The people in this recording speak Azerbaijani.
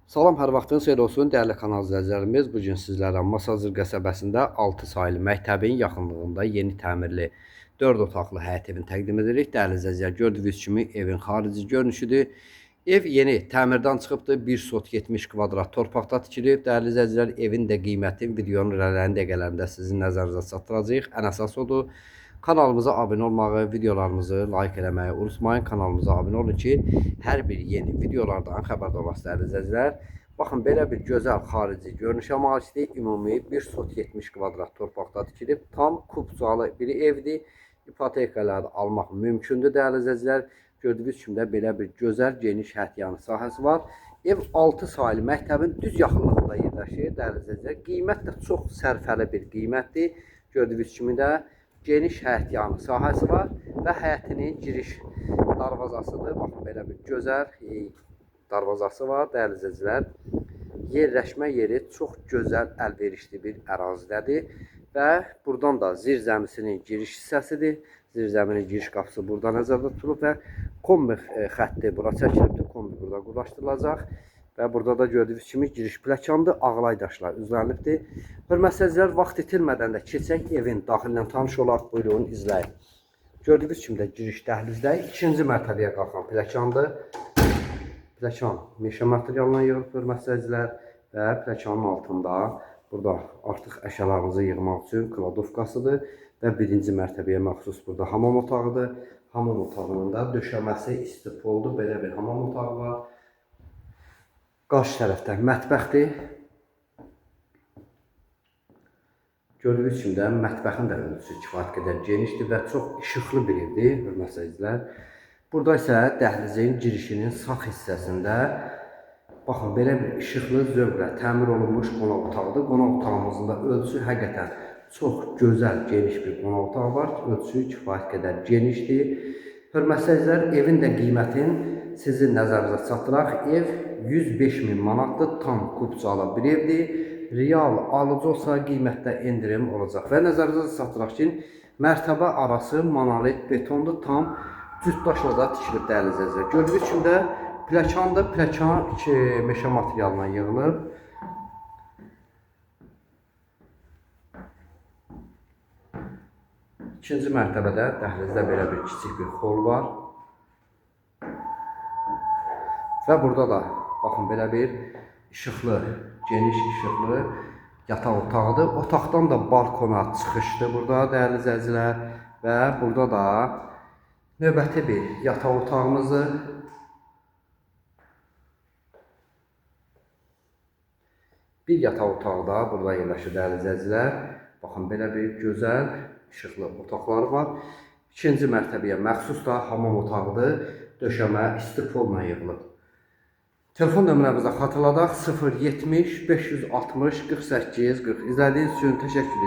Salam, hər vaxtınız xeyir olsun, dəyərli kanal izləyicilərimiz. Bu gün sizlərə Masazır qəsəbəsində 6 saylı məktəbin yaxınlığında yeni təmirli 4 otaqlı həyət evini təqdim edirik. Dəyərli izləyicilər, gördüyünüz kimi evin xarici görünüşüdür. Ev yeni təmirdən çıxıbdır. 1 sot 70 kvadrat torpaqda tikilib. Dəyərli izləyicilər, evin də qiyməti videonun irəliləyən dəqiqələrində sizin nəzərinizə çatdıracağıq. Ən əsas odur. Kanalımıza abunə olmağı, videolarımızı like eləməyi unutmayın. Kanalımıza abunə olun ki, hər bir yeni videolardan xəbərdar olasınız dəyərli izləyicilər. Baxın, belə bir gözəl xarici görünüşə malikdir. Ümumi 1 sot 70 kvadrat torpaqda tikilib. Tam kubcalı bir evdir. İpotekaları almaq mümkündür dəyərli izləyicilər. Gördüyünüz kimi də belə bir gözəl, geniş həyətyanı sahəsi var. Ev 6 saylı məktəbin düz yaxınlığında yerləşir dəyərli izləyicilər. Qiymət də çox sərfəli bir qiymətdir. Gördüyünüz kimi də geniş həyətyanı sahəsi var və həyətinin giriş darvazasıdır. Baxın, belə bir gözəl darvazası var dəyərli izləyicilər. Yerləşmə yeri çox gözəl, əlverişli bir ərazidədir və buradan da zirzəmisinin giriş hissəsidir. Zirzəminin giriş qapısı burada nəzərdə tutulub və kombi xətti bura çəkilibdir. Kombi burada quraşdırılacaq. Və burada da gördüyünüz kimi giriş pləkandır, ağlay daşlar üzlənibdir. Hörmətli izləyicilər, vaxt itirmədən də keçək evin daxililə tanış olaraq, buyurun, izləyin. Gördüyünüz kimi də giriş dəhlizdə 2-ci mərtəbəyə qalxan pləkandır. Pləkan meşə materialından yığılıb, hörmətli izləyicilər, və pləkanın altında burada artıq əşyalarınızı yığmaq üçün kladovkasıdır və 1-ci mərtəbəyə məxsus burada hamam otağıdır. Hamam otağının da döşəməsi istipoldur, belə bir hamam otağı var. Qarşı tərəfdə mətbəxdir. Gördüyünüz kimi də mətbəxin də ölçüsü kifayət qədər genişdir və çox işıqlı bir evdir, hörmətli izləyicilər. Burada isə dəhlizin girişinin sağ hissəsində baxın, belə bir işıqlı, zövqlə təmir olunmuş qonaq otağıdır. Qonaq otağımızın da ölçüsü həqiqətən çox gözəl, geniş bir qonaq otağı var. Ölçüsü kifayət qədər genişdir. Hörmətli izləyicilər, evin də qiymətin sizin nəzərinizə çatdıraq. Ev 105.000 manatdır, tam kubcalı bir evdir. Real alıcı olsa qiymətdə endirim olacaq. Və nəzərinizə çatdıraq ki, mərtəbə arası monolit betondur, tam cütdaşla da tikilib dəyərli izləyicilər. Gördüyünüz kimi də pləkandır, pləkan meşə materialından yığılıb. İkinci mərtəbədə dəhlizdə belə bir kiçik bir hol var. Və burada da baxın, belə bir işıqlı, geniş işıqlı yataq otağıdır. Otaqdan da balkona çıxışdır burada dəyərli izləyicilər. Və burada da növbəti bir yataq otağımızdır. Bir yataq otağı da burada yerləşir dəyərli izləyicilər. Baxın, belə bir gözəl işıqlı otaqları var. İkinci mərtəbəyə məxsus da hamam otağıdır. Döşəmə istipolla yığılıb. Telefon nömrəmizə xatırladaq, 070 560 48 40. İzlədiyiniz üçün təşəkkür edirəm.